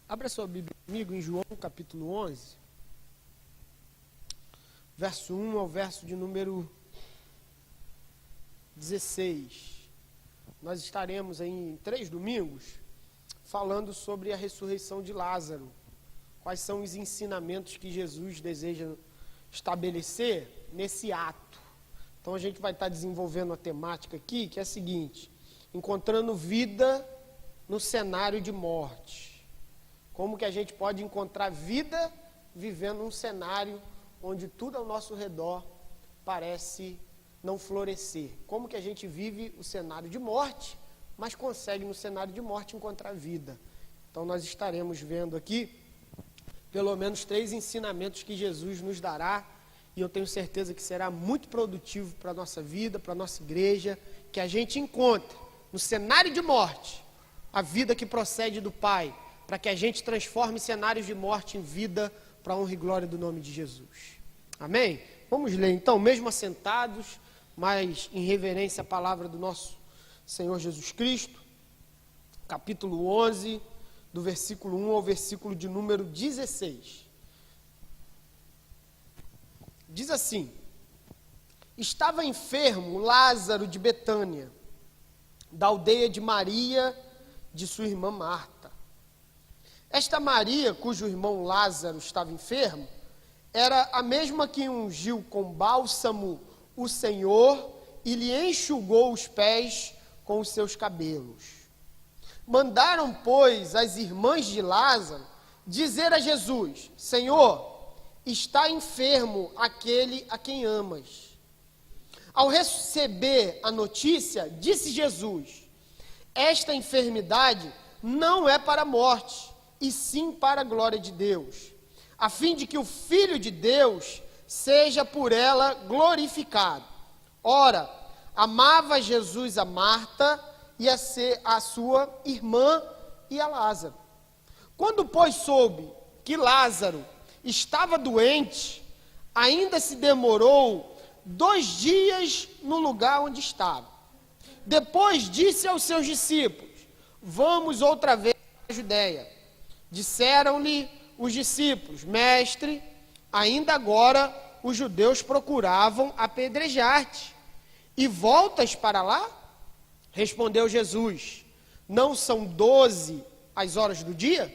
Abra sua Bíblia comigo em João capítulo 11, verso 1 ao verso de número 16. Nós estaremos aí em 3 domingos falando sobre a ressurreição de Lázaro. Quais são os ensinamentos que Jesus deseja estabelecer nesse ato. Então a gente vai estar desenvolvendo a temática aqui, que é a seguinte: encontrando vida no cenário de morte. Como que a gente pode encontrar vida vivendo um cenário onde tudo ao nosso redor parece não florescer? Como que a gente vive o cenário de morte, mas consegue no cenário de morte encontrar vida? Então nós estaremos vendo aqui pelo menos 3 ensinamentos que Jesus nos dará, e eu tenho certeza que será muito produtivo para a nossa vida, para a nossa igreja, que a gente encontre no cenário de morte a vida que procede do Pai, para que a gente transforme cenários de morte em vida para a honra e glória do nome de Jesus. Amém? Vamos ler então, mesmo assentados, mas em reverência à palavra do nosso Senhor Jesus Cristo, capítulo 11, do versículo 1 ao versículo de número 16. Diz assim: estava enfermo Lázaro de Betânia, da aldeia de Maria, de sua irmã Marta. Esta Maria, cujo irmão Lázaro estava enfermo, era a mesma que ungiu com bálsamo o Senhor e lhe enxugou os pés com os seus cabelos. Mandaram, pois, as irmãs de Lázaro dizer a Jesus: Senhor, está enfermo aquele a quem amas. Ao receber a notícia, disse Jesus: esta enfermidade não é para a morte, e sim para a glória de Deus, a fim de que o Filho de Deus seja por ela glorificado. Ora, amava Jesus a Marta e a sua irmã e a Lázaro. Quando, pois, soube que Lázaro estava doente, ainda se demorou 2 dias no lugar onde estava. Depois disse aos seus discípulos: vamos outra vez à Judeia. Disseram-lhe os discípulos: Mestre, ainda agora os judeus procuravam apedrejar-te, e voltas para lá? Respondeu Jesus: não são 12 as horas do dia?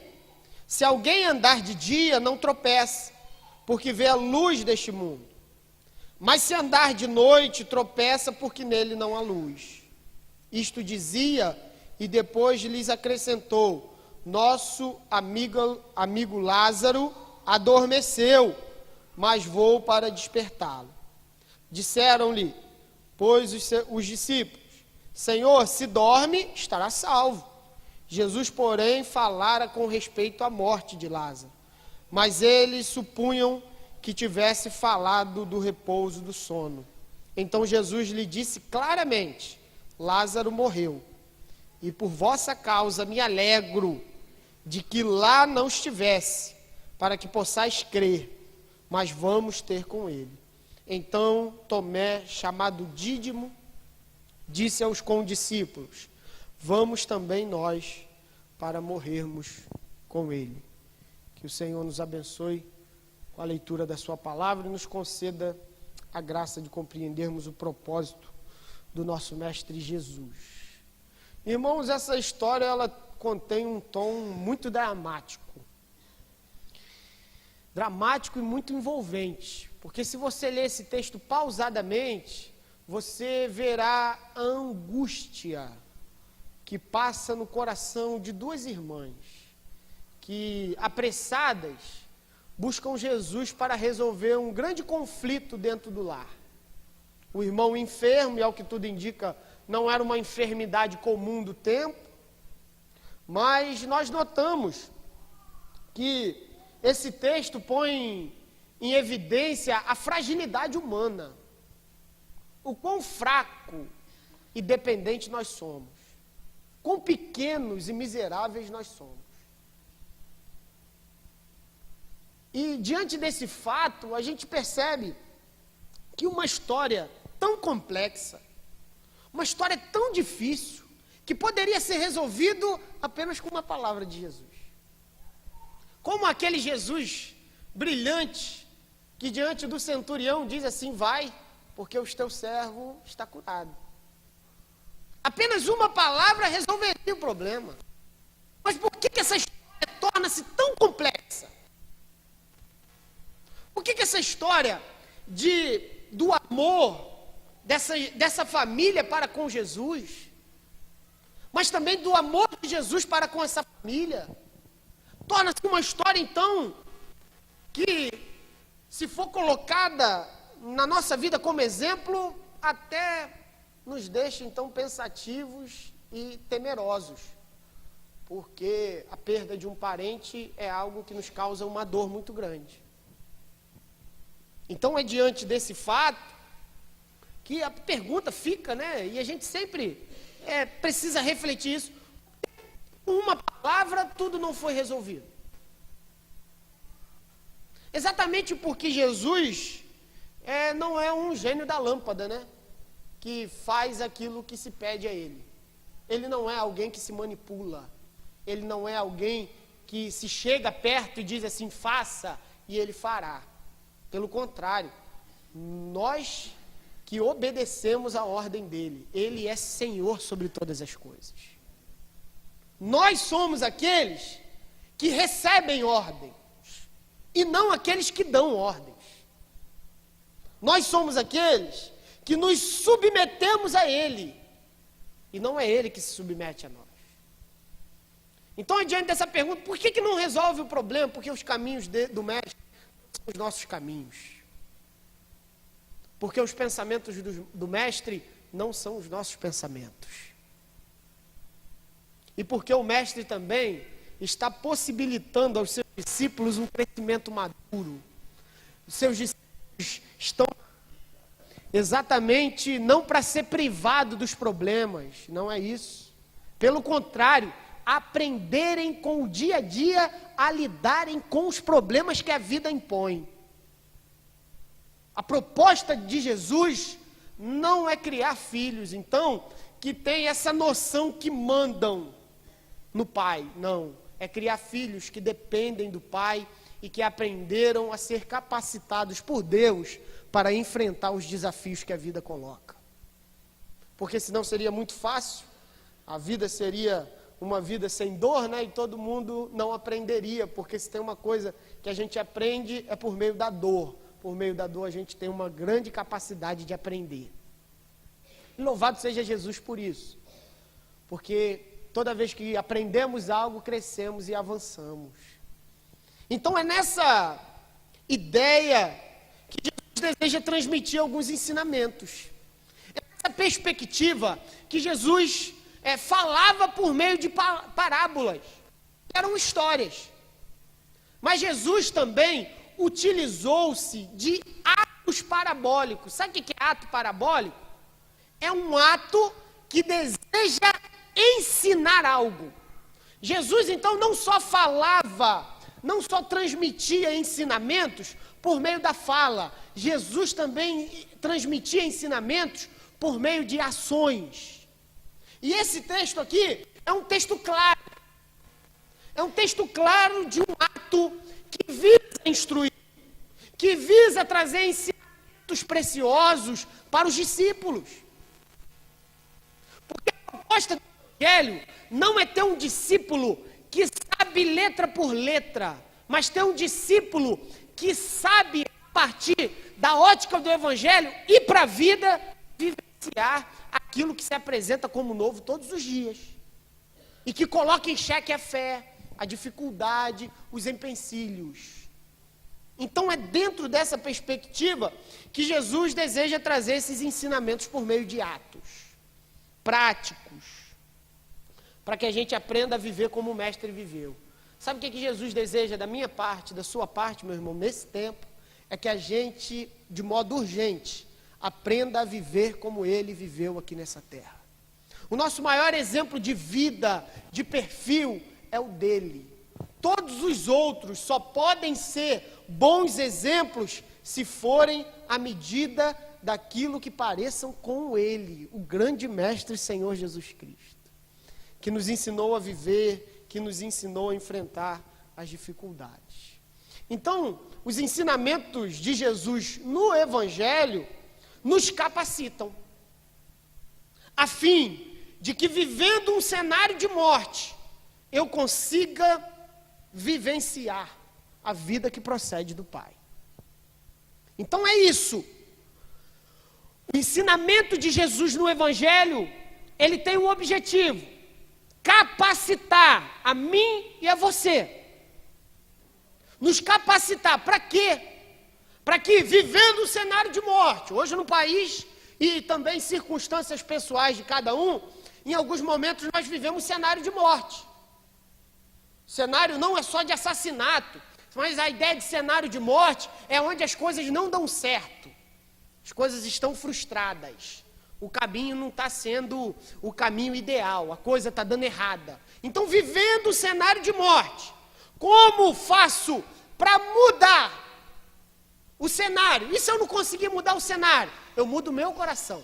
Se alguém andar de dia, não tropeça, porque vê a luz deste mundo. Mas se andar de noite, tropeça, porque nele não há luz. Isto dizia, e depois lhes acrescentou: nosso amigo Lázaro adormeceu, mas vou para despertá-lo. Disseram-lhe, pois, os discípulos: Senhor, se dorme, estará salvo. Jesus, porém, falara com respeito à morte de Lázaro, mas eles supunham que tivesse falado do repouso do sono. Então Jesus lhe disse claramente: Lázaro morreu, e por vossa causa me alegro de que lá não estivesse, para que possais crer, mas vamos ter com ele. Então Tomé, chamado Dídimo, disse aos condiscípulos: vamos também nós para morrermos com ele. Que o Senhor nos abençoe com a leitura da sua palavra e nos conceda a graça de compreendermos o propósito do nosso Mestre Jesus. Irmãos, essa história ela contém um tom muito dramático e muito envolvente, porque se você ler esse texto pausadamente, você verá a angústia que passa no coração de 2 irmãs, que, apressadas, buscam Jesus para resolver um grande conflito dentro do lar. O irmão enfermo, e ao que tudo indica, não era uma enfermidade comum do tempo, mas nós notamos que esse texto põe em evidência a fragilidade humana, o quão fraco e dependente nós somos, quão pequenos e miseráveis nós somos. E diante desse fato, a gente percebe que uma história tão complexa, uma história tão difícil, que poderia ser resolvido apenas com uma palavra de Jesus. Como aquele Jesus brilhante, que diante do centurião diz assim: vai, porque o teu servo está curado. Apenas uma palavra resolveria o problema. Mas por que essa história torna-se tão complexa? Por que essa história do amor dessa família para com Jesus, mas também do amor de Jesus para com essa família, torna-se uma história, então, que, se for colocada na nossa vida como exemplo, até nos deixa, então, pensativos e temerosos, porque a perda de um parente é algo que nos causa uma dor muito grande. Então, é diante desse fato que a pergunta fica, né? E a gente sempre precisa refletir isso. Com uma palavra, tudo não foi resolvido. Exatamente porque Jesus não é um gênio da lâmpada, né? Que faz aquilo que se pede a ele. Ele não é alguém que se manipula. Ele não é alguém que se chega perto e diz assim: faça, e ele fará. Pelo contrário, nós que obedecemos a ordem dele, ele é Senhor sobre todas as coisas. Nós somos aqueles que recebem ordens, e não aqueles que dão ordens. Nós somos aqueles que nos submetemos a ele, e não é ele que se submete a nós. Então, diante dessa pergunta, por que não resolve o problema? Porque os caminhos do mestre são os nossos caminhos. Porque os pensamentos do mestre não são os nossos pensamentos. E porque o mestre também está possibilitando aos seus discípulos um crescimento maduro. Os seus discípulos estão exatamente não para ser privado dos problemas, não é isso. Pelo contrário, aprenderem com o dia a dia a lidarem com os problemas que a vida impõe. A proposta de Jesus não é criar filhos, então, que tem essa noção que mandam no pai. Não, é criar filhos que dependem do pai e que aprenderam a ser capacitados por Deus para enfrentar os desafios que a vida coloca. Porque senão seria muito fácil, a vida seria uma vida sem dor, né? E todo mundo não aprenderia, porque se tem uma coisa que a gente aprende é por meio da dor. Por meio da dor a gente tem uma grande capacidade de aprender. Louvado seja Jesus por isso, porque toda vez que aprendemos algo, crescemos e avançamos. Então é nessa ideia que Jesus deseja transmitir alguns ensinamentos. É nessa perspectiva que Jesus falava por meio de parábolas, que eram histórias. Mas Jesus também utilizou-se de atos parabólicos. Sabe o que é ato parabólico? É um ato que deseja ensinar algo. Jesus, então, não só falava, não só transmitia ensinamentos por meio da fala. Jesus também transmitia ensinamentos por meio de ações. E esse texto aqui é um texto claro. É um texto claro de um ato que visa instruir, que visa trazer ensinamentos preciosos para os discípulos. Porque a proposta do Evangelho não é ter um discípulo que sabe letra por letra, mas ter um discípulo que sabe, a partir da ótica do Evangelho, ir para a vida, vivenciar aquilo que se apresenta como novo todos os dias. E que coloca em xeque a fé, a dificuldade, os empecilhos. Então é dentro dessa perspectiva que Jesus deseja trazer esses ensinamentos por meio de atos práticos, para que a gente aprenda a viver como o mestre viveu. Sabe o que Jesus deseja da minha parte, da sua parte, meu irmão, nesse tempo? É que a gente, de modo urgente, aprenda a viver como ele viveu aqui nessa terra. O nosso maior exemplo de vida, de perfil, é o dele. Todos os outros só podem ser bons exemplos se forem à medida daquilo que pareçam com ele, o grande mestre Senhor Jesus Cristo, que nos ensinou a viver, que nos ensinou a enfrentar as dificuldades. Então, os ensinamentos de Jesus no Evangelho nos capacitam, a fim de que, vivendo um cenário de morte, eu consiga vivenciar a vida que procede do Pai. Então é isso. O ensinamento de Jesus no Evangelho, ele tem um objetivo: capacitar a mim e a você. Nos capacitar para quê? Para que, vivendo um cenário de morte, hoje no país e também circunstâncias pessoais de cada um, em alguns momentos nós vivemos um cenário de morte. O cenário não é só de assassinato, mas a ideia de cenário de morte é onde as coisas não dão certo. As coisas estão frustradas. O caminho não está sendo o caminho ideal, a coisa está dando errada. Então, vivendo o cenário de morte, como faço para mudar o cenário? E se eu não conseguir mudar o cenário? Eu mudo o meu coração.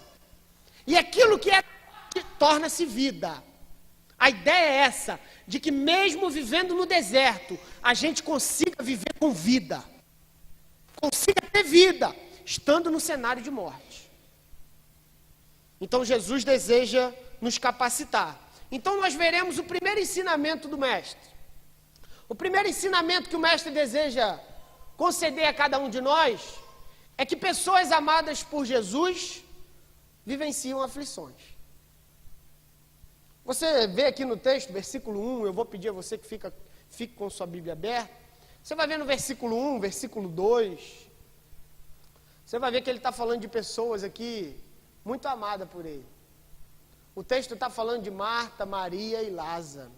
E aquilo que é torna-se vida. A ideia é essa, de que mesmo vivendo no deserto, a gente consiga viver com vida. Consiga ter vida, estando no cenário de morte. Então Jesus deseja nos capacitar. Então nós veremos o primeiro ensinamento do Mestre. O primeiro ensinamento que o Mestre deseja conceder a cada um de nós é que pessoas amadas por Jesus vivenciam aflições. Você vê aqui no texto, versículo 1, eu vou pedir a você que fique com sua Bíblia aberta. Você vai ver no versículo 1, versículo 2. Você vai ver que ele está falando de pessoas aqui muito amadas por ele. O texto está falando de Marta, Maria e Lázaro.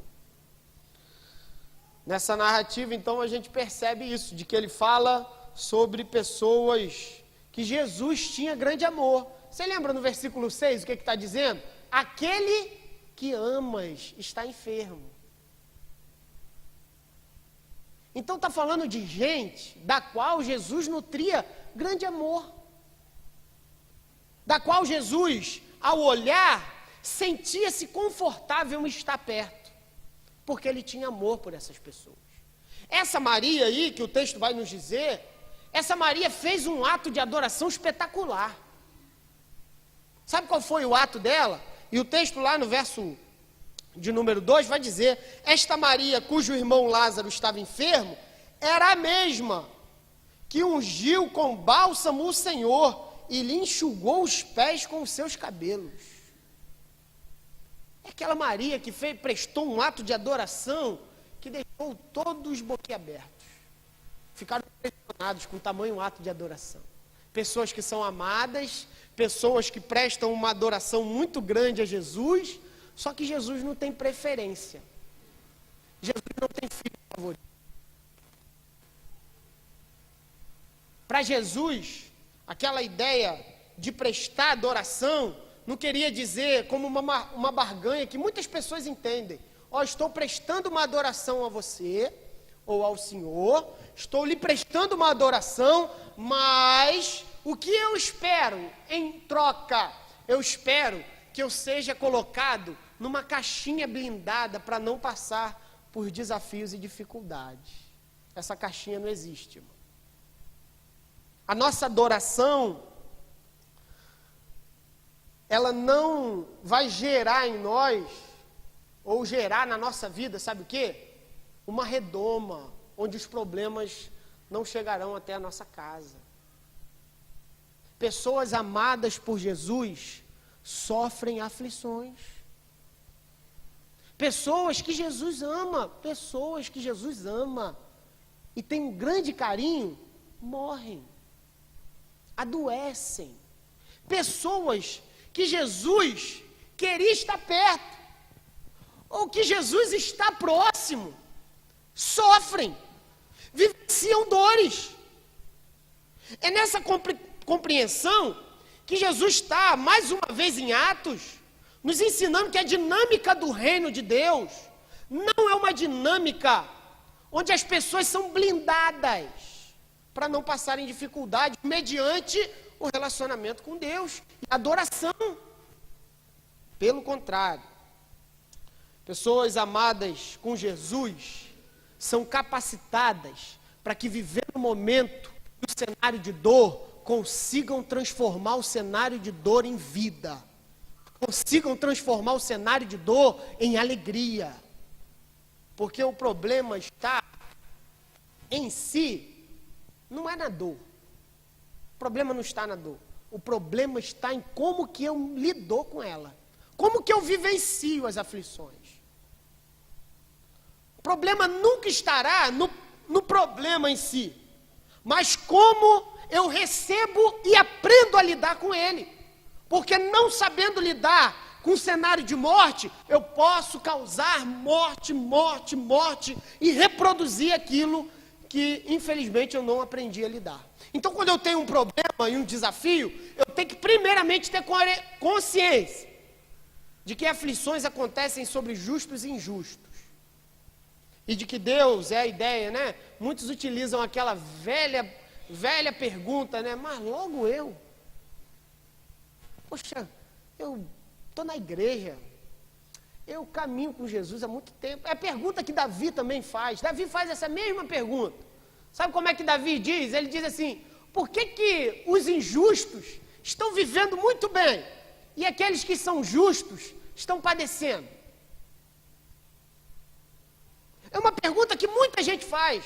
Nessa narrativa, então, a gente percebe isso, de que ele fala sobre pessoas que Jesus tinha grande amor. Você lembra no versículo 6 o que está dizendo? Aquele que amas está enfermo. Então está falando de gente da qual Jesus nutria grande amor, da qual Jesus, ao olhar, sentia-se confortável em estar perto, porque ele tinha amor por essas pessoas. Essa Maria aí, que o texto vai nos dizer, essa Maria fez um ato de adoração espetacular. Sabe qual foi o ato dela? E o texto lá no verso de número 2 vai dizer: esta Maria, cujo irmão Lázaro estava enfermo, era a mesma que ungiu com bálsamo o Senhor e lhe enxugou os pés com os seus cabelos. É aquela Maria que prestou um ato de adoração que deixou todos boquiabertos. Ficaram impressionados com o tamanho ato de adoração. Pessoas que são amadas, pessoas que prestam uma adoração muito grande a Jesus, só que Jesus não tem preferência. Jesus não tem filho favorito. Para Jesus, aquela ideia de prestar adoração não queria dizer como uma barganha que muitas pessoas entendem. Ó, estou prestando uma adoração a você ou ao Senhor, estou lhe prestando uma adoração, mas o que eu espero em troca? Eu espero que eu seja colocado numa caixinha blindada para não passar por desafios e dificuldades. Essa caixinha não existe, irmão. A nossa adoração, ela não vai gerar em nós, ou gerar na nossa vida, sabe o quê? Uma redoma, onde os problemas não chegarão até a nossa casa. Pessoas amadas por Jesus sofrem aflições. Pessoas que Jesus ama e tem um grande carinho, morrem, adoecem. Pessoas que Jesus queria estar perto, ou que Jesus está próximo, sofrem, vivenciam dores. É nessa compreensão que Jesus está, mais uma vez em Atos, nos ensinando que a dinâmica do reino de Deus não é uma dinâmica onde as pessoas são blindadas para não passarem dificuldade mediante o relacionamento com Deus e a adoração. Pelo contrário, pessoas amadas com Jesus são capacitadas para que, vivendo o momento e o cenário de dor, consigam transformar o cenário de dor em vida. Consigam transformar o cenário de dor em alegria. Porque o problema está em si, não é na dor. O problema não está na dor. O problema está em como que eu lido com ela. Como que eu vivencio as aflições. O problema nunca estará no problema em si, mas como eu recebo e aprendo a lidar com ele. Porque não sabendo lidar com o cenário de morte, eu posso causar morte, morte, morte e reproduzir aquilo que, infelizmente, eu não aprendi a lidar. Então, quando eu tenho um problema e um desafio, eu tenho que primeiramente ter consciência de que aflições acontecem sobre justos e injustos. E de que Deus, é a ideia, né? Muitos utilizam aquela velha pergunta, né? Mas logo eu? Poxa, eu estou na igreja, eu caminho com Jesus há muito tempo. É a pergunta que Davi também faz. Davi faz essa mesma pergunta. Sabe como é que Davi diz? Ele diz assim: por que os injustos estão vivendo muito bem e aqueles que são justos estão padecendo? É uma pergunta que muita gente faz,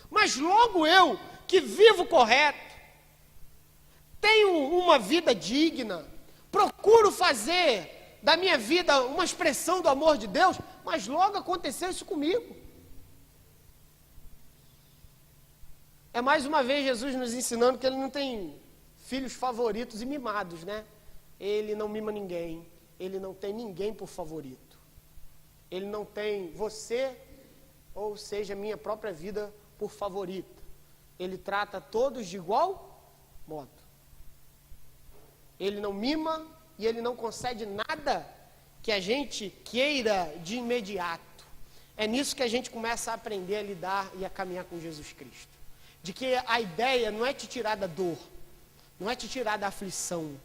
mas logo eu, que vivo correto, tenho uma vida digna, procuro fazer da minha vida uma expressão do amor de Deus, mas logo aconteceu isso comigo. É mais uma vez Jesus nos ensinando que ele não tem filhos favoritos e mimados, né? Ele não mima ninguém, ele não tem ninguém por favorito. Ele não tem você, ou seja, minha própria vida por favorita. Ele trata todos de igual modo. Ele não mima e ele não concede nada que a gente queira de imediato. É nisso que a gente começa a aprender a lidar e a caminhar com Jesus Cristo. De que a ideia não é te tirar da dor, não é te tirar da aflição,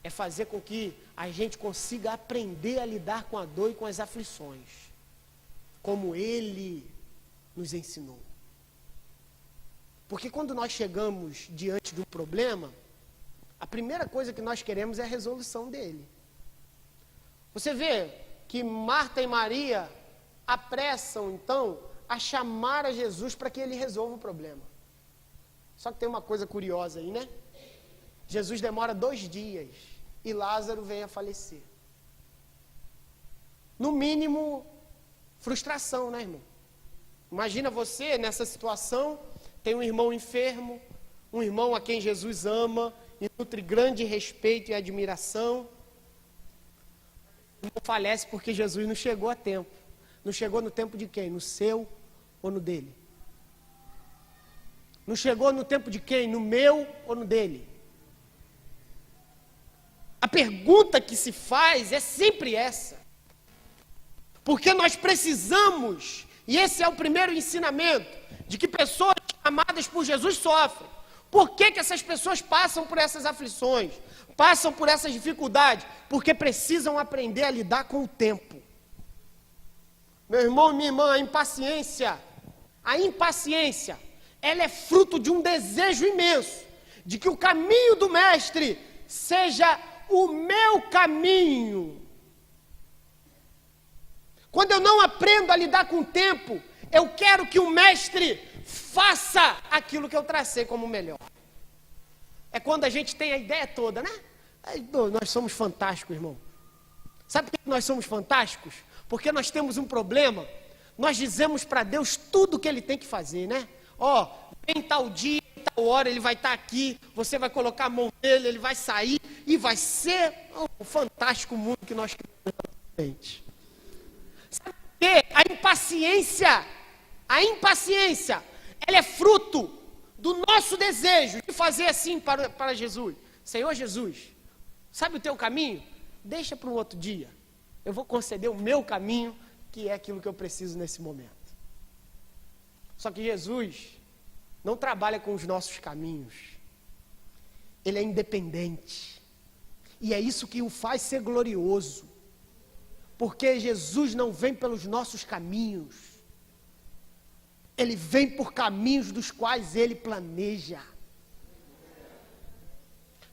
é fazer com que a gente consiga aprender a lidar com a dor e com as aflições, como Ele nos ensinou. Porque quando nós chegamos diante de um problema, a primeira coisa que nós queremos é a resolução dele. Você vê que Marta e Maria apressam, então, a chamar a Jesus para que ele resolva o problema. Só que tem uma coisa curiosa aí, né? Jesus demora 2 dias e Lázaro vem a falecer. No mínimo, frustração, né, irmão? Imagina você nessa situação, tem um irmão enfermo, um irmão a quem Jesus ama e nutre grande respeito e admiração. O irmão falece porque Jesus não chegou a tempo. Não chegou no tempo de quem? No seu ou no dele? Não chegou no tempo de quem? No meu ou no dele? A pergunta que se faz é sempre essa. Porque nós precisamos, e esse é o primeiro ensinamento, de que pessoas amadas por Jesus sofrem. Por que essas pessoas passam por essas aflições? Passam por essas dificuldades? Porque precisam aprender a lidar com o tempo. Meu irmão e minha irmã, a impaciência, ela é fruto de um desejo imenso, de que o caminho do mestre seja o meu caminho. Quando eu não aprendo a lidar com o tempo, eu quero que o mestre faça aquilo que eu tracei como melhor. É quando a gente tem a ideia toda, né? Nós somos fantásticos, irmão. Sabe por que nós somos fantásticos? Porque nós temos um problema. Nós dizemos para Deus tudo o que Ele tem que fazer, né? Vem tal dia, tal hora, Ele vai estar aqui, você vai colocar a mão nele, Ele vai sair e vai ser um fantástico mundo que nós queremos. Sabe por quê? A impaciência, ela é fruto do nosso desejo de fazer assim para Jesus. Senhor Jesus, sabe o teu caminho? Deixa para um outro dia. Eu vou conceder o meu caminho, que é aquilo que eu preciso nesse momento. Só que Jesus não trabalha com os nossos caminhos. Ele é independente. E é isso que o faz ser glorioso. Porque Jesus não vem pelos nossos caminhos. Ele vem por caminhos dos quais ele planeja.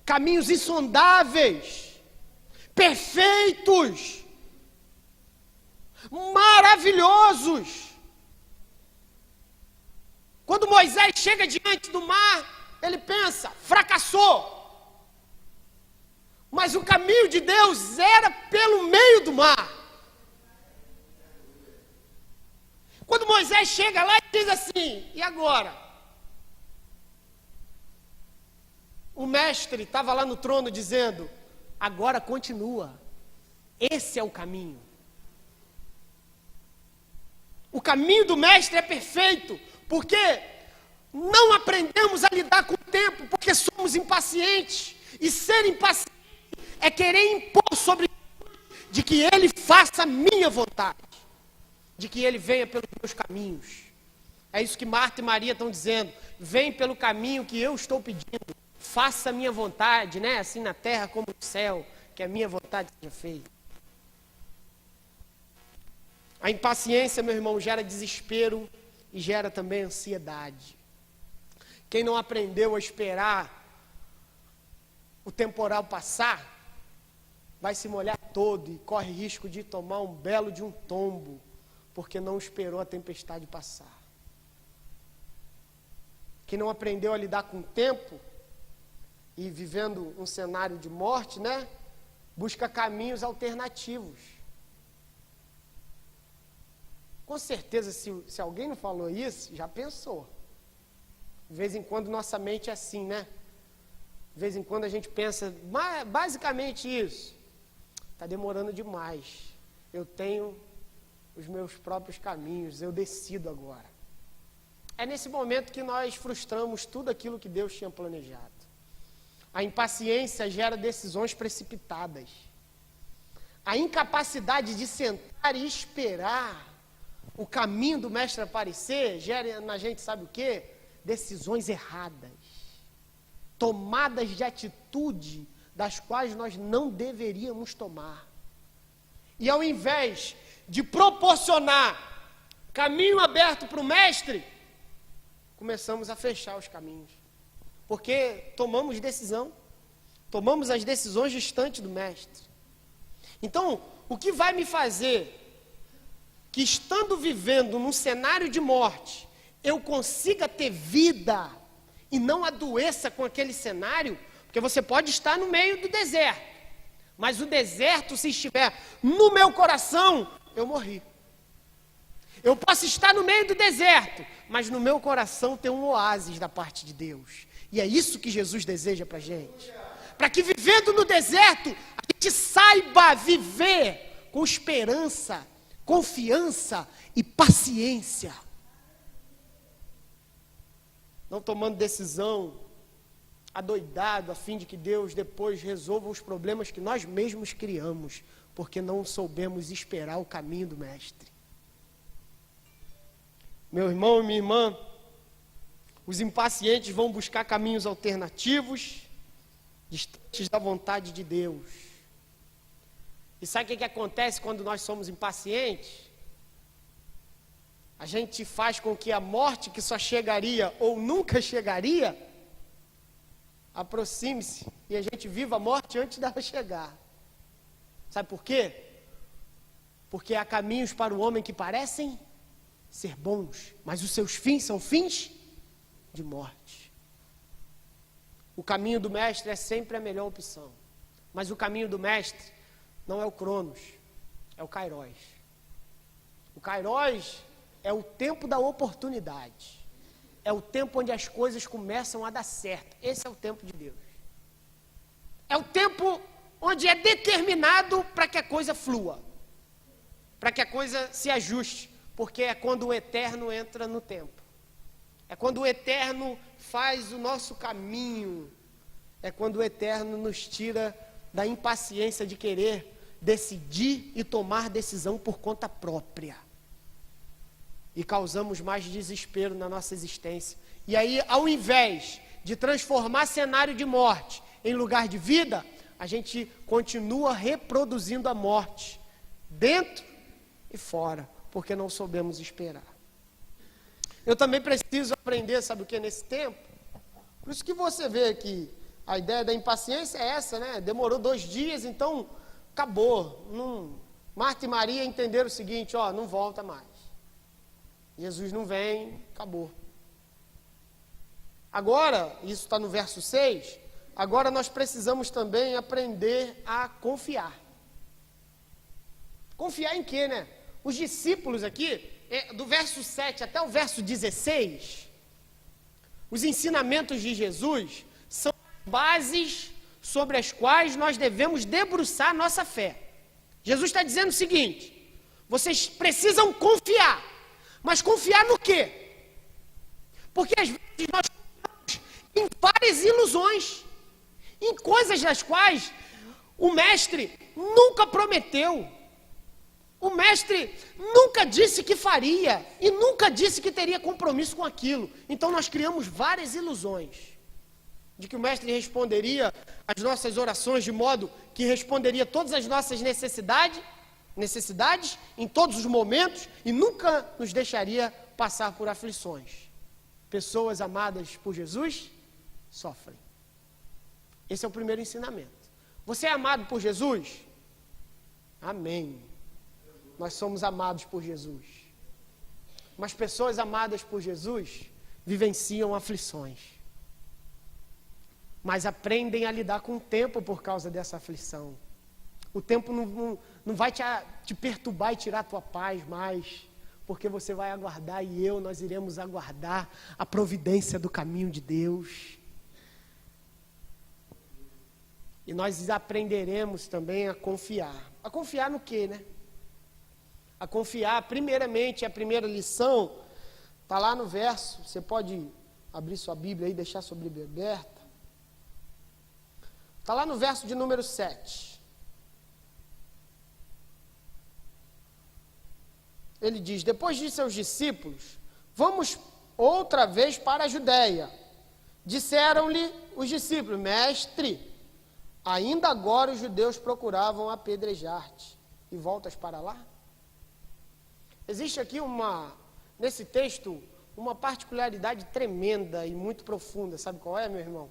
Caminhos insondáveis, perfeitos, maravilhosos. Quando Moisés chega diante do mar, ele pensa, fracassou. Mas o caminho de Deus era pelo meio do mar. Quando Moisés chega lá e diz assim, e agora? O mestre estava lá no trono dizendo, agora continua. Esse é o caminho. O caminho do mestre é perfeito, porque não aprendemos a lidar com o tempo, porque somos impacientes. E ser impaciente é querer impor sobre Deus de que Ele faça a minha vontade, de que Ele venha pelos meus caminhos. É isso que Marta e Maria estão dizendo. Vem pelo caminho que eu estou pedindo. Faça a minha vontade, né? Assim na terra como no céu, que a minha vontade seja feita. A impaciência, meu irmão, gera desespero e gera também ansiedade. Quem não aprendeu a esperar o temporal passar, vai se molhar todo e corre risco de tomar um belo de um tombo, porque não esperou a tempestade passar. Quem não aprendeu a lidar com o tempo, e vivendo um cenário de morte, né? Busca caminhos alternativos. Com certeza, se alguém não falou isso, já pensou. De vez em quando nossa mente é assim, né? De vez em quando a gente pensa, basicamente isso. Está demorando demais. Eu tenho os meus próprios caminhos, eu decido agora. É nesse momento que nós frustramos tudo aquilo que Deus tinha planejado. A impaciência gera decisões precipitadas. A incapacidade de sentar e esperar o caminho do mestre aparecer gera na gente, sabe o quê? Decisões erradas. Tomadas de atitude das quais nós não deveríamos tomar. E ao invés de proporcionar caminho aberto para o mestre, começamos a fechar os caminhos. Porque tomamos decisão, tomamos as decisões distantes do mestre. Então, o que vai me fazer que, estando vivendo num cenário de morte, eu consiga ter vida e não adoeça com aquele cenário? Porque você pode estar no meio do deserto, mas o deserto, se estiver no meu coração, eu morri. Eu posso estar no meio do deserto, mas no meu coração tem um oásis da parte de Deus. E é isso que Jesus deseja para a gente. Para que vivendo no deserto, a gente saiba viver com esperança, confiança e paciência. Não tomando decisão adoidado, a fim de que Deus depois resolva os problemas que nós mesmos criamos, porque não soubemos esperar o caminho do Mestre. Meu irmão e minha irmã, os impacientes vão buscar caminhos alternativos, distantes da vontade de Deus. E sabe o que acontece quando nós somos impacientes? A gente faz com que a morte, que só chegaria ou nunca chegaria, aproxime-se e a gente viva a morte antes dela chegar. Sabe por quê? Porque há caminhos para o homem que parecem ser bons, mas os seus fins são fins de morte. O caminho do mestre é sempre a melhor opção, mas o caminho do mestre não é o Cronos, é o Kairos. O Kairos é o tempo da oportunidade, é o tempo onde as coisas começam a dar certo. Esse é o tempo de Deus. É o tempo onde é determinado para que a coisa flua, para que a coisa se ajuste, porque é quando o eterno entra no tempo. É quando o eterno faz o nosso caminho. É quando o eterno nos tira da impaciência de querer decidir e tomar decisão por conta própria. E causamos mais desespero na nossa existência. E aí, ao invés de transformar cenário de morte em lugar de vida, a gente continua reproduzindo a morte, dentro e fora, porque não soubemos esperar. Eu também preciso aprender, sabe o que, nesse tempo? Por isso que você vê que a ideia da impaciência é essa, né? Demorou 2 dias, então acabou. Marta e Maria entenderam o seguinte, não volta mais. Jesus não vem, acabou. Agora, isso está no verso 6, agora nós precisamos também aprender a confiar. Confiar em quê, né? Os discípulos aqui, do verso 7 até o verso 16, os ensinamentos de Jesus são bases sobre as quais nós devemos debruçar nossa fé. Jesus está dizendo o seguinte, vocês precisam confiar, mas confiar no quê? Porque às vezes nós confiamos em várias ilusões, em coisas das quais o mestre nunca prometeu. O mestre nunca disse que faria e nunca disse que teria compromisso com aquilo. Então nós criamos várias ilusões de que o mestre responderia às nossas orações de modo que responderia todas as nossas necessidades em todos os momentos e nunca nos deixaria passar por aflições. Pessoas amadas por Jesus sofrem. Esse é o primeiro ensinamento. Você é amado por Jesus? Amém. Nós somos amados por Jesus. Mas pessoas amadas por Jesus vivenciam aflições. Mas aprendem a lidar com o tempo por causa dessa aflição. O tempo não vai te perturbar e tirar a tua paz mais, porque você vai aguardar e nós iremos aguardar a providência do caminho de Deus. E nós aprenderemos também a confiar. A confiar no quê, né? A confiar, primeiramente, a primeira lição, está lá no verso, você pode abrir sua Bíblia aí, deixar sua Bíblia aberta. Está lá no verso de número 7. Ele diz, depois disse aos discípulos, vamos outra vez para a Judéia. Disseram-lhe os discípulos, mestre, ainda agora os judeus procuravam apedrejar-te, e voltas para lá? Existe aqui nesse texto, uma particularidade tremenda e muito profunda, sabe qual é, meu irmão?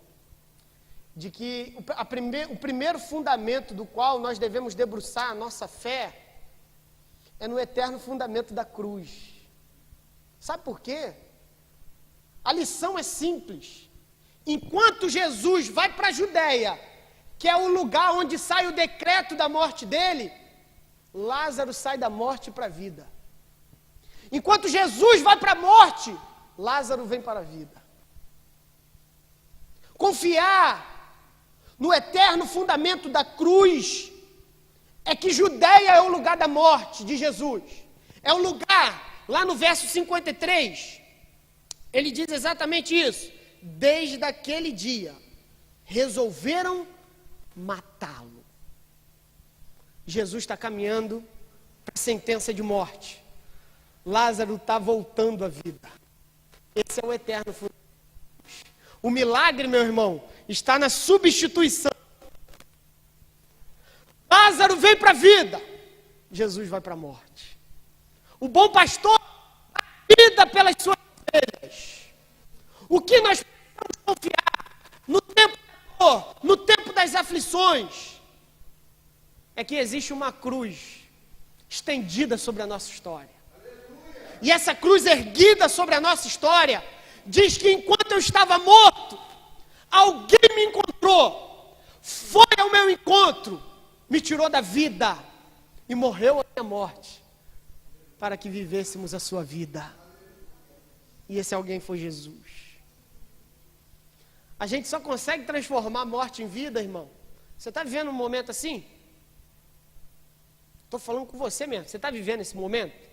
De que o primeiro fundamento do qual nós devemos debruçar a nossa fé é no eterno fundamento da cruz. Sabe por quê? A lição é simples. Enquanto Jesus vai para a Judéia, que é o lugar onde sai o decreto da morte dele, Lázaro sai da morte para a vida. Enquanto Jesus vai para a morte, Lázaro vem para a vida. Confiar no eterno fundamento da cruz é que Judéia é o lugar da morte de Jesus. É o lugar, lá no verso 53, ele diz exatamente isso. Desde aquele dia, resolveram matá-lo. Jesus está caminhando para a sentença de morte. Lázaro está voltando à vida. Esse é o eterno fundamento. O milagre, meu irmão, está na substituição. Lázaro vem para a vida, Jesus vai para a morte. O bom pastor dá vida pelas suas ovelhas. O que nós precisamos confiar no tempo da dor, no tempo das aflições, é que existe uma cruz estendida sobre a nossa história. E essa cruz erguida sobre a nossa história diz que enquanto eu estava morto, alguém me encontrou, foi ao meu encontro, me tirou da vida e morreu a minha morte, para que vivêssemos a sua vida. E esse alguém foi Jesus. A gente só consegue transformar a morte em vida, irmão. Você está vivendo um momento assim? Estou falando com você mesmo. Você está vivendo esse momento?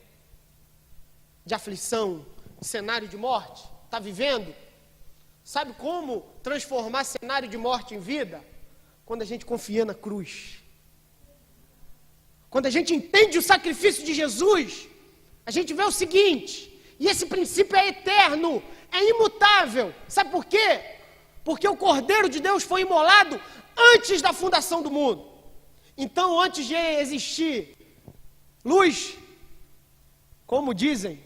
De aflição, de cenário de morte? Está vivendo? Sabe como transformar cenário de morte em vida? Quando a gente confia na cruz. Quando a gente entende o sacrifício de Jesus, a gente vê o seguinte, e esse princípio é eterno, é imutável. Sabe por quê? Porque o Cordeiro de Deus foi imolado antes da fundação do mundo. Então, antes de existir luz, como dizem,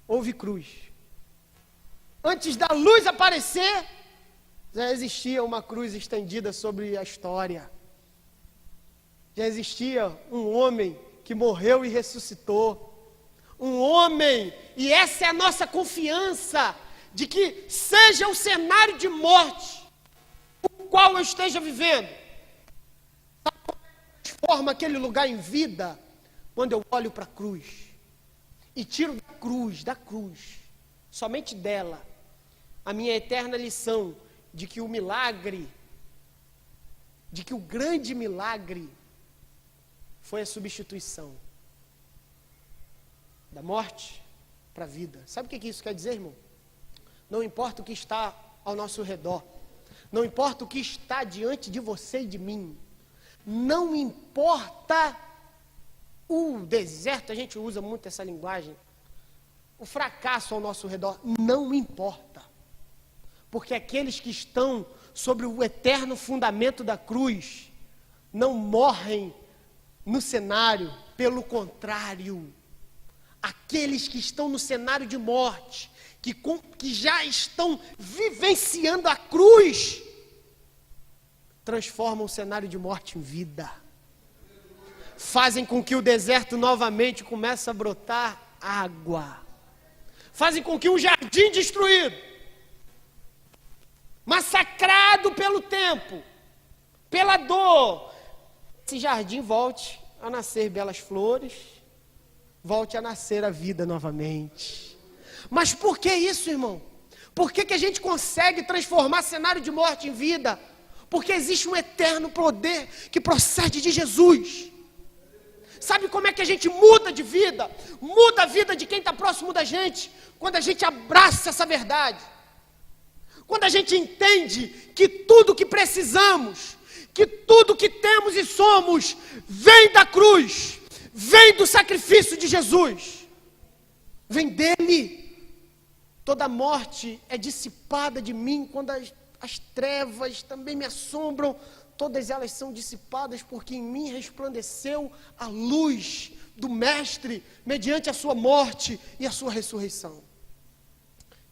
houve cruz. Antes da luz aparecer, já existia uma cruz estendida sobre a história. Já existia um homem que morreu e ressuscitou. Um homem, e essa é a nossa confiança, de que seja o cenário de morte o qual eu esteja vivendo, sabe como transforma aquele lugar em vida? Quando eu olho para a cruz e tiro da cruz, somente dela, a minha eterna lição de que o milagre, de que o grande milagre foi a substituição da morte para a vida. Sabe o que isso quer dizer, irmão? Não importa o que está ao nosso redor, não importa o que está diante de você e de mim, não importa o deserto, a gente usa muito essa linguagem, o fracasso ao nosso redor, não importa, porque aqueles que estão sobre o eterno fundamento da cruz, não morrem no cenário, pelo contrário, aqueles que estão no cenário de morte, que já estão vivenciando a cruz, transformam o cenário de morte em vida, fazem com que o deserto novamente comece a brotar água, fazem com que um jardim destruído, massacrado pelo tempo, pela dor, esse jardim volte a nascer belas flores, volte a nascer a vida novamente. Mas por que isso, irmão? Por que a gente consegue transformar cenário de morte em vida? Porque existe um eterno poder que procede de Jesus. Sabe como é que a gente muda de vida? Muda a vida de quem está próximo da gente, quando a gente abraça essa verdade. Quando a gente entende que tudo que precisamos, que tudo que temos e somos, vem da cruz, vem do sacrifício de Jesus, vem dele. Toda morte é dissipada de mim quando as trevas também me assombram, todas elas são dissipadas porque em mim resplandeceu a luz do Mestre, mediante a sua morte e a sua ressurreição.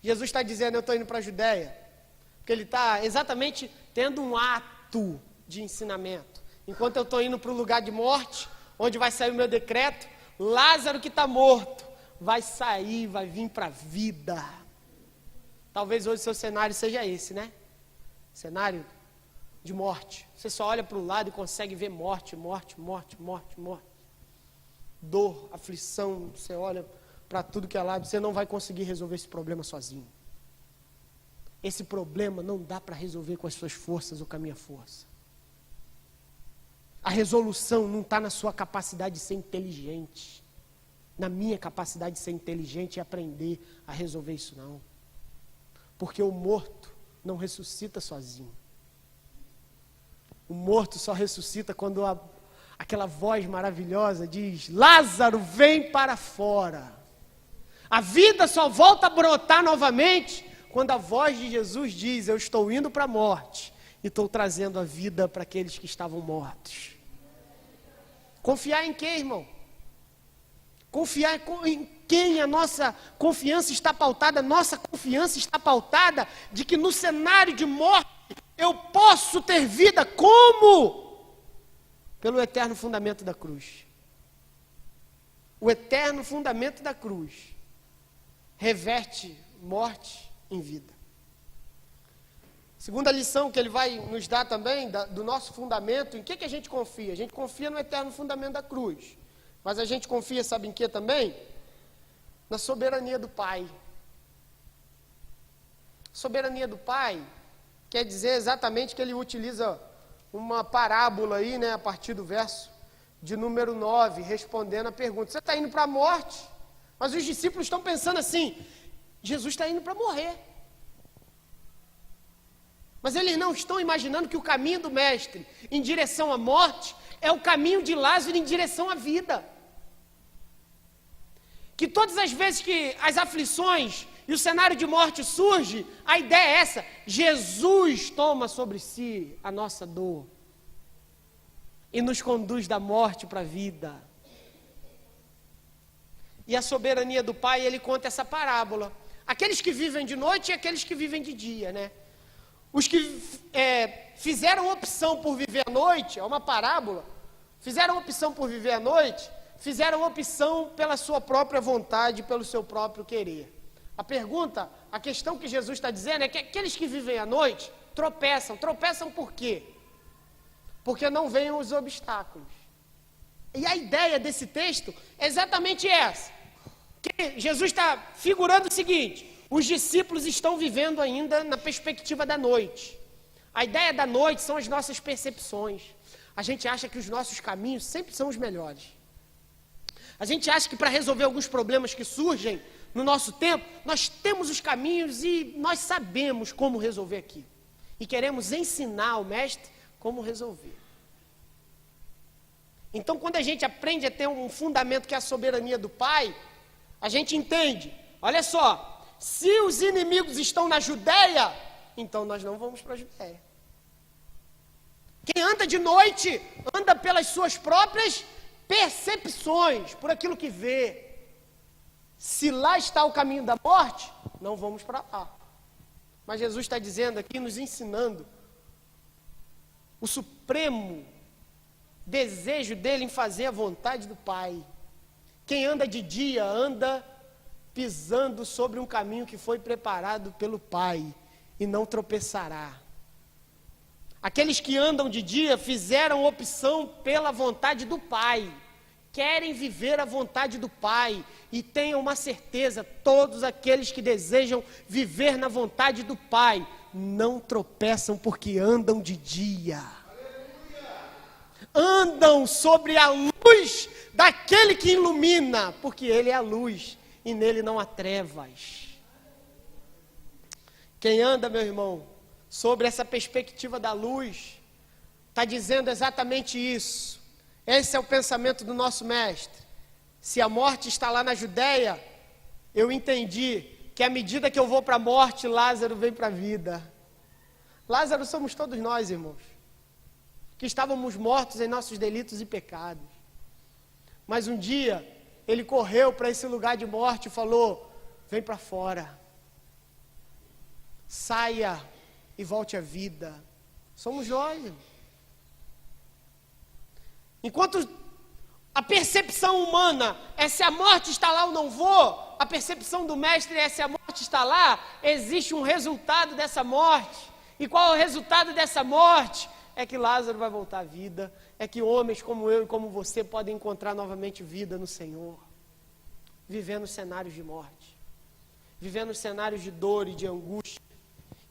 Jesus está dizendo, eu estou indo para a Judéia, porque ele está exatamente tendo um ato de ensinamento. Enquanto eu estou indo para o lugar de morte, onde vai sair o meu decreto, Lázaro que está morto, vai sair, vai vir para a vida. Talvez hoje o seu cenário seja esse, né? Cenário de morte. Você só olha para o lado e consegue ver morte, morte, morte, morte, morte. Dor, aflição, você olha para tudo que é lado, você não vai conseguir resolver esse problema sozinho. Esse problema não dá para resolver com as suas forças ou com a minha força. A resolução não está na sua capacidade de ser inteligente, na minha capacidade de ser inteligente e aprender a resolver isso não. Porque o morto não ressuscita sozinho. O morto só ressuscita quando aquela voz maravilhosa diz, Lázaro, vem para fora. A vida só volta a brotar novamente quando a voz de Jesus diz, eu estou indo para a morte e estou trazendo a vida para aqueles que estavam mortos. Confiar em quem, irmão? Confiar em quem a nossa confiança está pautada? Nossa confiança está pautada de que no cenário de morte eu posso ter vida como? Pelo eterno fundamento da cruz. O eterno fundamento da cruz reverte morte em vida. Segunda lição que ele vai nos dar também, do nosso fundamento, em que a gente confia? A gente confia no eterno fundamento da cruz. Mas a gente confia, sabe em que também? Na soberania do Pai. Soberania do Pai quer dizer exatamente que ele utiliza uma parábola aí, né, a partir do verso de número 9, respondendo a pergunta. Você está indo para a morte, mas os discípulos estão pensando assim, Jesus está indo para morrer. Mas eles não estão imaginando que o caminho do Mestre em direção à morte é o caminho de Lázaro em direção à vida. Que todas as vezes que as aflições e o cenário de morte surge, a ideia é essa, Jesus toma sobre si a nossa dor e nos conduz da morte para a vida. E a soberania do Pai, ele conta essa parábola. aqueles que vivem de noite e aqueles que vivem de dia, né? Os que fizeram opção por viver à noite, é uma parábola, fizeram opção por viver à noite, fizeram opção pela sua própria vontade, pelo seu próprio querer. A questão que Jesus está dizendo é que aqueles que vivem à noite tropeçam por quê? Porque não veem os obstáculos. E a ideia desse texto é exatamente essa. Que Jesus está figurando o seguinte: os discípulos estão vivendo ainda na perspectiva da noite. A ideia da noite são as nossas percepções. A gente acha que os nossos caminhos sempre são os melhores. A gente acha que para resolver alguns problemas que surgem no nosso tempo, nós temos os caminhos e nós sabemos como resolver aquilo. E queremos ensinar ao mestre como resolver. Então, quando a gente aprende a ter um fundamento que é a soberania do Pai, a gente entende, olha só, se os inimigos estão na Judéia, então nós não vamos para a Judéia. Quem anda de noite, anda pelas suas próprias percepções, por aquilo que vê. Se lá está o caminho da morte, não vamos para lá. Mas Jesus está dizendo aqui, nos ensinando, o supremo desejo dele em fazer a vontade do Pai. Quem anda de dia, anda pisando sobre um caminho que foi preparado pelo Pai, e não tropeçará. Aqueles que andam de dia fizeram opção pela vontade do Pai, querem viver a vontade do Pai, e tenham uma certeza, todos aqueles que desejam viver na vontade do Pai, não tropeçam porque andam de dia. Andam sobre a luz daquele que ilumina, porque Ele é a luz, e nele não há trevas. Quem anda, meu irmão, sobre essa perspectiva da luz, está dizendo exatamente isso. Esse é o pensamento do nosso mestre. Se a morte está lá na Judéia, eu entendi que à medida que eu vou para a morte, Lázaro vem para a vida. Lázaro somos todos nós, irmãos, que estávamos mortos em nossos delitos e pecados. Mas um dia, ele correu para esse lugar de morte e falou: vem para fora, saia e volte à vida. Somos nós, irmão. Enquanto a percepção humana é se a morte está lá ou não vou, a percepção do mestre é se a morte está lá, existe um resultado dessa morte. E qual é o resultado dessa morte? É que Lázaro vai voltar à vida, é que homens como eu e como você podem encontrar novamente vida no Senhor, vivendo cenários de morte, vivendo cenários de dor e de angústia.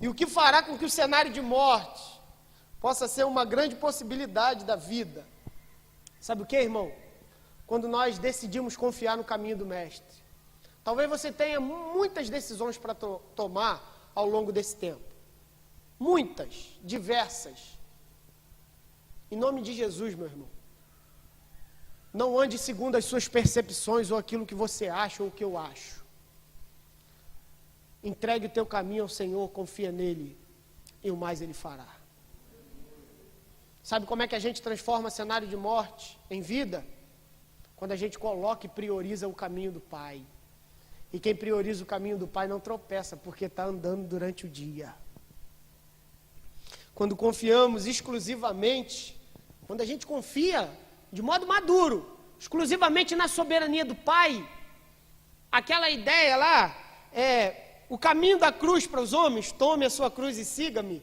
E o que fará com que o cenário de morte possa ser uma grande possibilidade da vida? Sabe o que, irmão? Quando nós decidimos confiar no caminho do Mestre. Talvez você tenha muitas decisões para tomar ao longo desse tempo. Muitas, diversas. Em nome de Jesus, meu irmão. Não ande segundo as suas percepções ou aquilo que você acha ou o que eu acho. Entregue o teu caminho ao Senhor, confia nele e o mais ele fará. Sabe como é que a gente transforma cenário de morte em vida? Quando a gente coloca e prioriza o caminho do Pai. E quem prioriza o caminho do Pai não tropeça, porque está andando durante o dia. Quando confiamos exclusivamente, quando a gente confia de modo maduro, exclusivamente na soberania do Pai, aquela ideia lá, o caminho da cruz para os homens, tome a sua cruz e siga-me,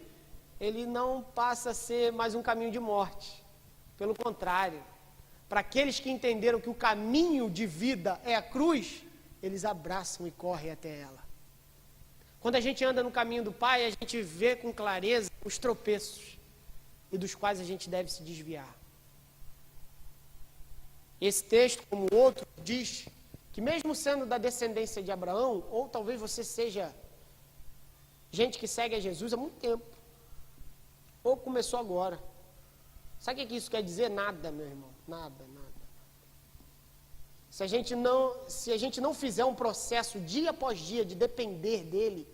ele não passa a ser mais um caminho de morte. Pelo contrário, para aqueles que entenderam que o caminho de vida é a cruz, eles abraçam e correm até ela. Quando a gente anda no caminho do Pai, a gente vê com clareza os tropeços e dos quais a gente deve se desviar. Esse texto, como o outro, diz que mesmo sendo da descendência de Abraão, ou talvez você seja gente que segue a Jesus há muito tempo, ou começou agora. Sabe o que isso quer dizer? Nada, meu irmão. Nada. Se a gente não fizer um processo dia após dia de depender dele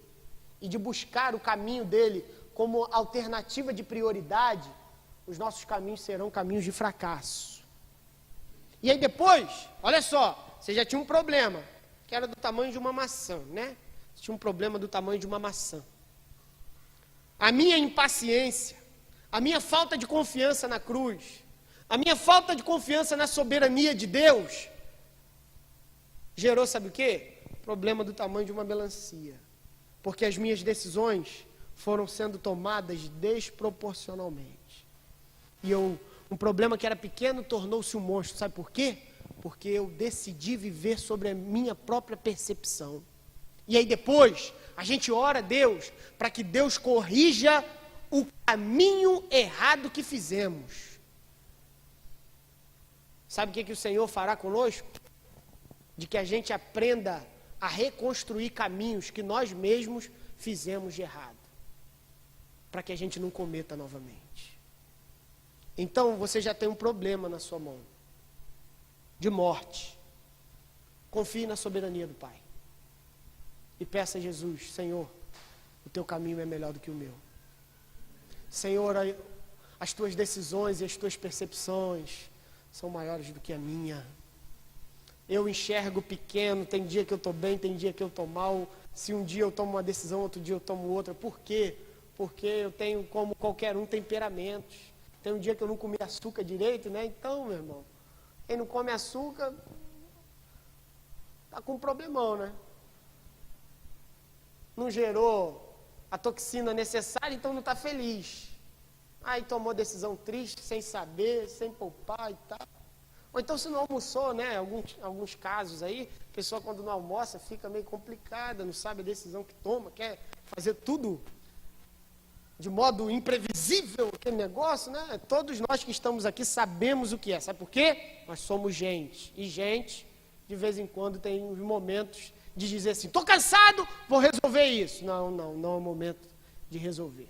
e de buscar o caminho dele como alternativa de prioridade, os nossos caminhos serão caminhos de fracasso. E aí depois, olha só, você já tinha um problema, que era do tamanho de uma maçã, né? tinha um problema do tamanho de uma maçã. A minha impaciência, a minha falta de confiança na cruz, a minha falta de confiança na soberania de Deus, gerou, sabe o quê? Problema do tamanho de uma melancia. Porque as minhas decisões foram sendo tomadas desproporcionalmente. E um problema que era pequeno tornou-se um monstro. Sabe por quê? Porque eu decidi viver sobre a minha própria percepção. E aí depois, a gente ora a Deus para que Deus corrija o caminho errado que fizemos. Sabe o que o Senhor fará conosco? De que a gente aprenda a reconstruir caminhos que nós mesmos fizemos de errado, para que a gente não cometa novamente. Então você já tem um problema na sua mão, de morte. Confie na soberania do Pai e peça a Jesus: Senhor, o teu caminho é melhor do que o meu. Senhor, as tuas decisões e as tuas percepções são maiores do que a minha. Eu enxergo pequeno, tem dia que eu estou bem, tem dia que eu estou mal. Se um dia eu tomo uma decisão, outro dia eu tomo outra. Por quê? Porque eu tenho, como qualquer um, temperamentos. Tem um dia que eu não comi açúcar direito, né? Então, meu irmão, quem não come açúcar está com um problemão, né? Não gerou a toxina necessária, então não está feliz. Aí tomou decisão triste, sem saber, sem poupar e tal. Ou então se não almoçou, né? Alguns casos aí, a pessoa quando não almoça fica meio complicada, não sabe a decisão que toma, quer fazer tudo de modo imprevisível, aquele negócio, né? Todos nós que estamos aqui sabemos o que é. Sabe por quê? Nós somos gente. E gente, de vez em quando, tem uns momentos de dizer assim: estou cansado, vou resolver isso. Não é o momento de resolver.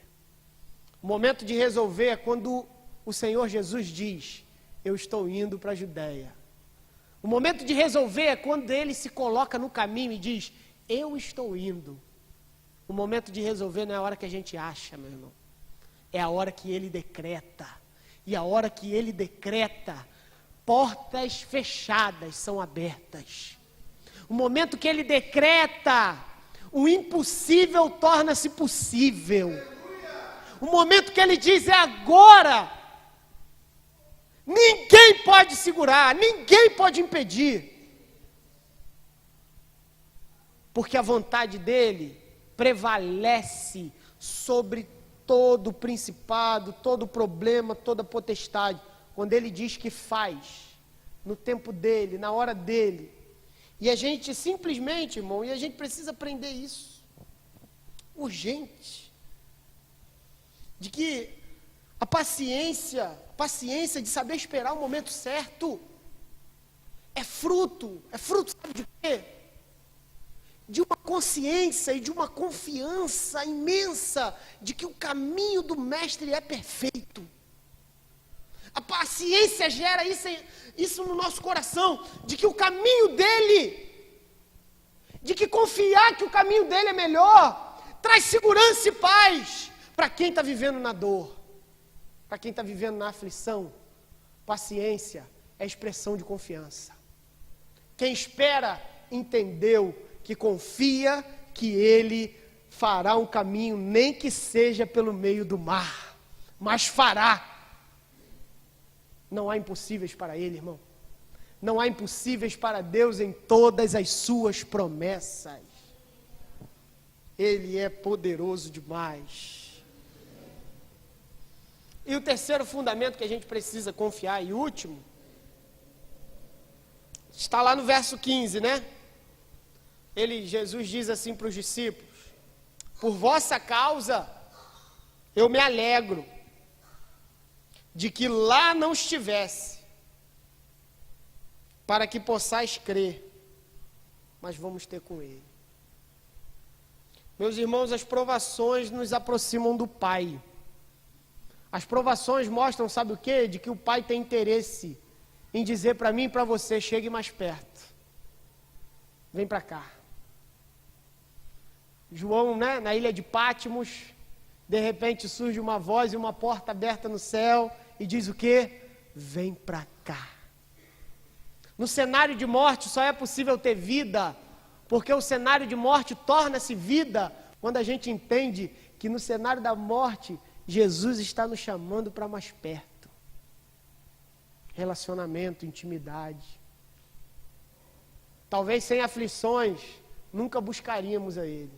O momento de resolver é quando o Senhor Jesus diz: eu estou indo para a Judéia. O momento de resolver é quando ele se coloca no caminho e diz: eu estou indo. O momento de resolver não é a hora que a gente acha, meu irmão. É a hora que ele decreta. E a hora que ele decreta, portas fechadas são abertas. O momento que ele decreta, o impossível torna-se possível. O momento que ele diz: é agora. Ninguém pode segurar, ninguém pode impedir. Porque a vontade dele prevalece sobre todo principado, todo problema, toda potestade. Quando ele diz que faz, no tempo dele, na hora dele. E a gente simplesmente, irmão, e a gente precisa aprender isso. Urgente. De que a paciência de saber esperar o momento certo, é fruto, sabe de quê? De uma consciência e de uma confiança imensa de que o caminho do mestre é perfeito. A paciência gera isso no nosso coração, de que o caminho dele, de que confiar que o caminho dele é melhor, traz segurança e paz para quem está vivendo na dor. Para quem está vivendo na aflição, paciência é expressão de confiança. Quem espera, entendeu que confia que ele fará um caminho, nem que seja pelo meio do mar, mas fará. Não há impossíveis para ele, irmão. Não há impossíveis para Deus em todas as suas promessas. Ele é poderoso demais. E o terceiro fundamento que a gente precisa confiar, e último, está lá no verso 15, né? Jesus diz assim para os discípulos: por vossa causa, eu me alegro de que lá não estivesse, para que possais crer, mas vamos ter com ele. Meus irmãos, as provações nos aproximam do Pai. As provações mostram, sabe o quê? De que o Pai tem interesse em dizer para mim e para você: chegue mais perto. Vem para cá. João, né, na ilha de Pátimos, de repente surge uma voz e uma porta aberta no céu e diz o quê? Vem para cá. No cenário de morte só é possível ter vida Porque o cenário de morte torna-se vida quando a gente entende que no cenário da morte, Jesus está nos chamando para mais perto. Relacionamento, intimidade. Talvez sem aflições, nunca buscaríamos a Ele.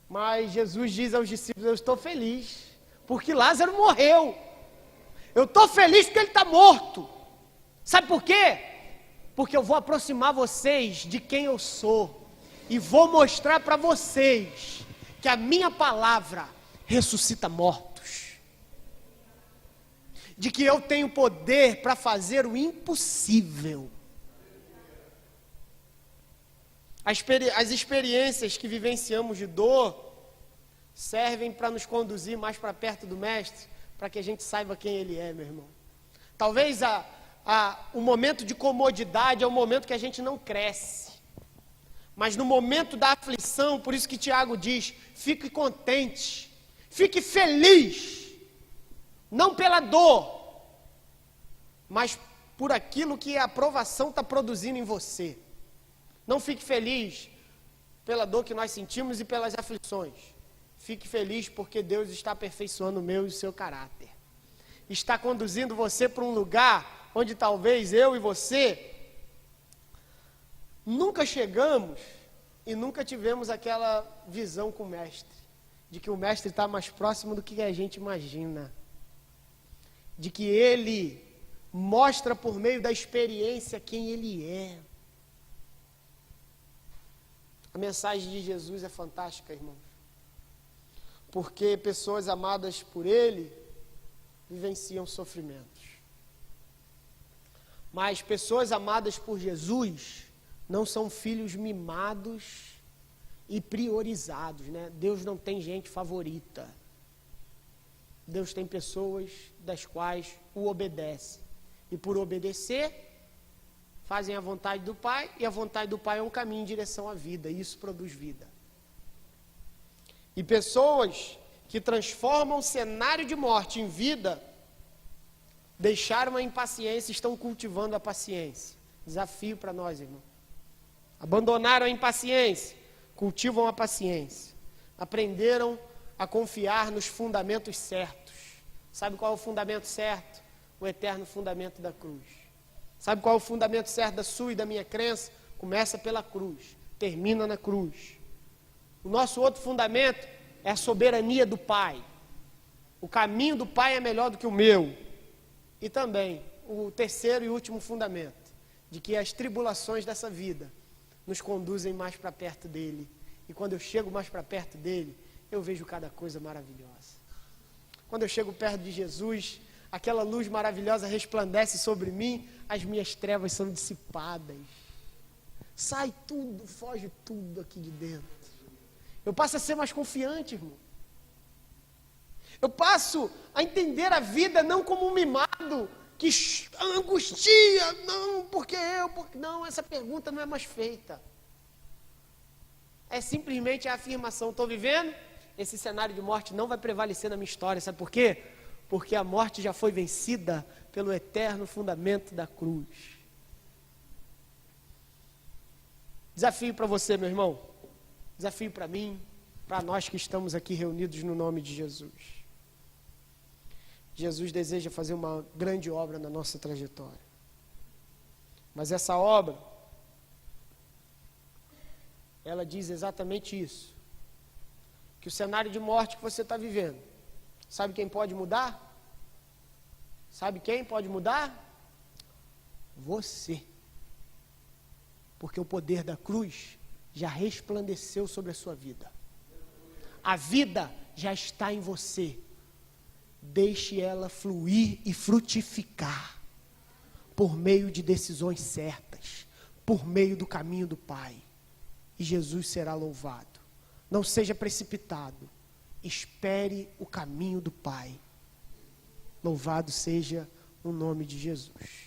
Mas Jesus diz aos discípulos: eu estou feliz, porque Lázaro morreu. Eu estou feliz porque ele está morto. Sabe por quê? Porque eu vou aproximar vocês de quem eu sou. E vou mostrar para vocês que a minha palavra ressuscita mortos. De que eu tenho poder para fazer o impossível. As experiências que vivenciamos de dor servem para nos conduzir mais para perto do Mestre, para que a gente saiba quem Ele é, meu irmão. Talvez o momento de comodidade é o momento que a gente não cresce. Mas no momento da aflição, por isso que Tiago diz, fique contente, fique feliz, não pela dor, mas por aquilo que a aprovação está produzindo em você. Não fique feliz pela dor que nós sentimos e pelas aflições. Fique feliz porque Deus está aperfeiçoando o meu e o seu caráter. Está conduzindo você para um lugar onde talvez eu e você nunca chegamos e nunca tivemos aquela visão com o Mestre. De que o Mestre está mais próximo do que a gente imagina. De que Ele mostra por meio da experiência quem Ele é. A mensagem de Jesus é fantástica, irmãos. Porque pessoas amadas por Ele vivenciam sofrimentos. Mas pessoas amadas por Jesus não são filhos mimados e priorizados, né? Deus não tem gente favorita. Deus tem pessoas das quais o obedece. E por obedecer, fazem a vontade do Pai, e a vontade do Pai é um caminho em direção à vida, e isso produz vida. E pessoas que transformam o cenário de morte em vida, deixaram a impaciência e estão cultivando a paciência. Desafio para nós, irmão. Abandonaram a impaciência, cultivam a paciência. Aprenderam a confiar nos fundamentos certos. Sabe qual é o fundamento certo? O eterno fundamento da cruz. Sabe qual é o fundamento certo da sua e da minha crença? Começa pela cruz, termina na cruz. O nosso outro fundamento é a soberania do Pai. O caminho do Pai é melhor do que o meu. E também o terceiro e último fundamento, de que as tribulações dessa vida nos conduzem mais para perto dEle. E quando eu chego mais para perto dEle, eu vejo cada coisa maravilhosa. Quando eu chego perto de Jesus, aquela luz maravilhosa resplandece sobre mim, as minhas trevas são dissipadas. Sai tudo, foge tudo aqui de dentro. Eu passo a ser mais confiante, irmão. Eu passo a entender a vida não como um mimado que angustia, não, porque eu, porque não, essa pergunta não é mais feita. É simplesmente a afirmação, estou vivendo, esse cenário de morte não vai prevalecer na minha história, sabe por quê? Porque a morte já foi vencida pelo eterno fundamento da cruz. Desafio para você, meu irmão. Desafio para mim, para nós que estamos aqui reunidos no nome de Jesus. Jesus deseja fazer uma grande obra na nossa trajetória. Mas essa obra, ela diz exatamente isso. Que o cenário de morte que você está vivendo, sabe quem pode mudar? Sabe quem pode mudar? Você. Porque o poder da cruz já resplandeceu sobre a sua vida. A vida já está em você. Deixe ela fluir e frutificar por meio de decisões certas, por meio do caminho do Pai. E Jesus será louvado. Não seja precipitado. Espere o caminho do Pai. Louvado seja o nome de Jesus.